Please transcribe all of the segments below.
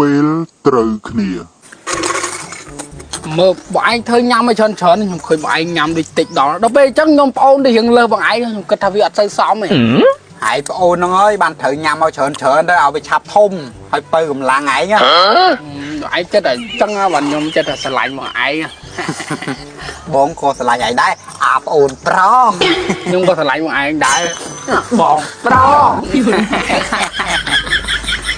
ពេលត្រូវគ្នាមើលបងឯងធ្វើញ៉ាំឲ្យច្រើនខ្ញុំឃើញបងឯងញ៉ាំដូចតិចដល់ពេលអញ្ចឹងខ្ញុំប្អូនទៅរៀងលើបងឯងខ្ញុំគិតថាវាអត់សូវសមទេហើយប្អូនហ្នឹងអើយបានត្រូវញ៉ាំឲ្យច្រើនទៅឲ្យវាឆាប់ធំហើយបើកម្លាំងឯងឯងចិត្តតែអញ្ចឹងបាទខ្ញុំចិត្តតែស្រឡាញ់បងឯងបងក៏ស្រឡាញ់ឯងដែរអាប្អូនប្រខ្ញុំក៏ស្រឡាញ់បងឯងដែរបងប្រ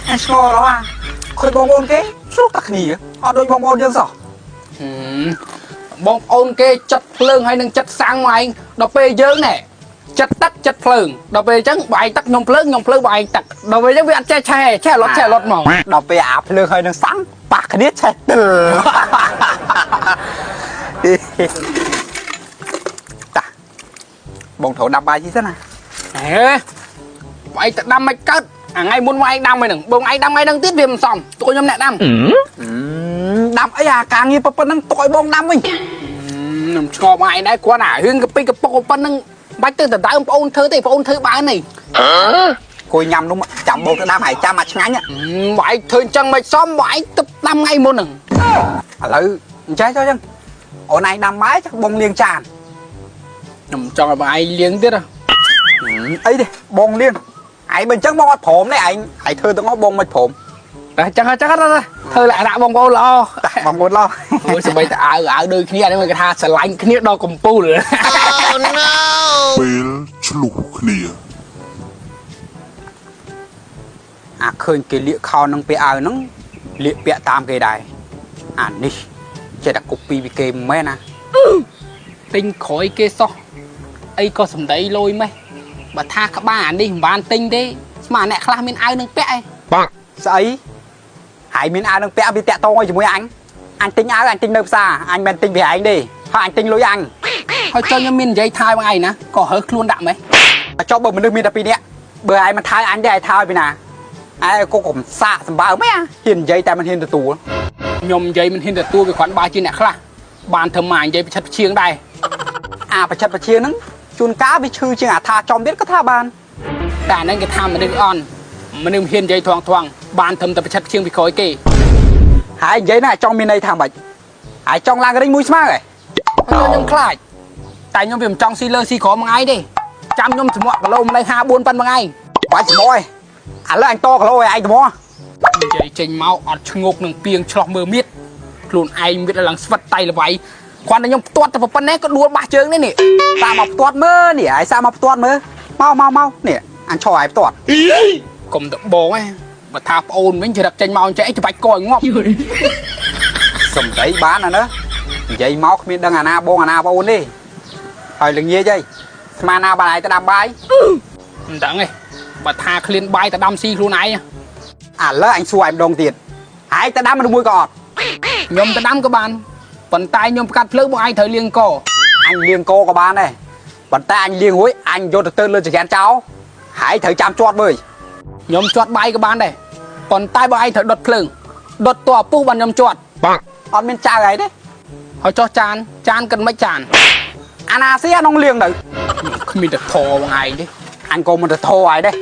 អាស្គាល់ហ៎ឃើញបងប្អូនគេស្រុកតែគ្នាអត់ដូចបងប្អូនយើងសោះបងប្អូនគេចិត្តភ្លើងហើយនឹងចិត្តសាំងមកឯងដល់ពេលយើងណែចិត្តទឹកចិត្តភ្លើងដល់ពេលអញ្ចឹងបងឯងទឹកខ្ញុំភ្លើងបងឯងទឹកដល់ពេលអញ្ចឹងវាអត់ចេះឆេះរត់ហ្មងដល់ពេលអាភ្លើងហើយនឹងសាំងប៉ះគ្នាឆេះទិលតាបងត្រូវដាំបាយជីសិនណាបងឯងទៅដាំមិនកើតអាថ្ងៃមុនបងឯងដាំហ្នឹងបងឯងដាំថ្ងៃហ្នឹងទៀតវាមិនសមតួខ្ញុំអ្នកដាំដាំអីអាការងារប៉ុណ្ណឹងទុកឲ្យបងដាំវិញខ្ញុំឆ្ងល់បងឯងដែរគាត់អារឿងកពីកពុកប៉ុណ្ណឹងបាច់ទៅដណ្ដើមបងអូនធ្វើទេបងអូនធ្វើបានទេគួយញ៉ាំនោះចាំបងទៅដាំហើយចាំអាឆ្ងាញ់បងឯងធ្វើអញ្ចឹងមិនសមបងឯងទៅដាំថ្ងៃមុនហ្នឹងឥឡូវអញ្ចឹងចុះអញ្ចឹងអូនឯងដាំបាយchắcបងលាងចានខ្ញុំចង់ឲ្យបងឯងលាងទៀតអីទេបងលាងឯងបើអញ្ចឹងបងអត់ព្រមទេឯងធ្វើទាំងអស់បងមិនព្រមតែចឹងធ្វើលក្ខណៈបងប្អូនល្អបងប្អូនល្អមើលសម្បីតែអាវដូចគ្នានេះគេថាស្រឡាញ់គ្នាដល់កំពូលពេលឆ្លុះគ្នាអាឃើញគេលាកខោនឹងពាក់អាវហ្នឹងលាកពាក់តាមគេដែរអានេះចេះតែកូពីពីគេមិនមែនណាទិញក្រោយគេសោះអីក៏សំដីលយម៉េះបើថាក្បាលអានេះមិនបានទិញទេស្មានអ្នកខ្លះមានអាវនឹងពាក់ឯងបាក់ស្អីហើយមានអាវនឹងពាក់វាតាក់តងជាមួយអញទិញអាវអញទិញនៅផ្សារអញមិនទិញពីឯងទេហើយអញទិញលុយអញហើយចុះខ្ញុំមាននិយាយថាបងឯងណាក៏រើសខ្លួនដាក់ម៉េះចុះបើមនុស្សមានតែពីរនាក់បើឯងមិនថើអញទេឯងថើពីណាឯងក៏កុំសាកសម្បើម៉េះហ៊ាននិយាយតែមិនហ៊ានទទួលខ្ញុំនិយាយមិនហ៊ានទទួលវាគ្រាន់បើជាអ្នកខ្លះបានធ្វើមកនិយាយប្រឆិតប្រឈៀងដែរអាប្រឆិតប្រឈៀងហ្នឹងជួនកាលវាឈឺជាងអាថាចំទៀតក៏ថាបានតែហ្នឹងគេថាមនុស្សអន់មនុស្សហ៊ាននិយាយថងបានធ្វើតែប្រឆិតប្រឈៀងពីក្រោយគេហើយនិយាយណាចង់មានន័យថាម៉េចហើយចង់ឡើងរិញមួយស្មើហ៎ខ្ញុំខ្លាចតែខ្ញុំវាមិនចង់ស៊ីលើស៊ីក្រមួយថ្ងៃទេចាំខ្ញុំច្រមុះគីឡូម្លេះ54ប៉ុណ្្នឹងថ្ងៃបាច់ច្រមុះឯងឥឡូវអញតគីឡូឲ្យឯងច្រមុះនិយាយចេញមកអត់ឈ្ងោកនឹងពីងឆ្លោះមើលមៀតខ្លួនឯងមានឡើងស្វិតតៃល្វៃគ្រាន់តែខ្ញុំផ្ទាត់តែប៉ុណ្ណេះក៏ដួលបាសជើងនេះសាមកផ្ទាត់មើលនេះហើយសាមកផ្ទាត់មើលមកនេះអញឈរឲ្យផ្ទាត់កុំតបងឯងបើថាប្អូនវិញច្រឹកចេញមកចេះច្បាច់កយងាប់សំដីបានណានិយាយមកគ្មានដឹងអាណាបងអាណាប្អូនទេហើយល្ងាចអីស្មានណាបានឯងទៅដាំបាយមិនដឹងទេបើថាឃ្លានបាយទៅដាំស៊ីខ្លួនឯងឥឡូវអញសួរឯងម្ដងទៀតឯងទៅដាំមួយក៏អត់ខ្ញុំទៅដាំក៏បានប៉ុន្តែខ្ញុំផ្កាត់ភ្លើងបងឯងត្រូវលាងកអញលាងកក៏បានដែរប៉ុន្តែអញលាងរួចអញយកទៅលើចង្ក្រានចោលហើយត្រូវចាំជាប់មើលខ្ញុំជាប់បាយក៏បានដែរប៉ុន្តែបងឯងត្រូវដុតភ្លើងដុតតឪពុះបានខ្ញុំជាប់បាក់អត់មានចៅអីទេហើយចោះចានគិតមិនចានអាណាស៊ីអានងលៀងទៅគ្មានតែធរបងឯងទេអញក៏មិនទៅធរហើយដែរ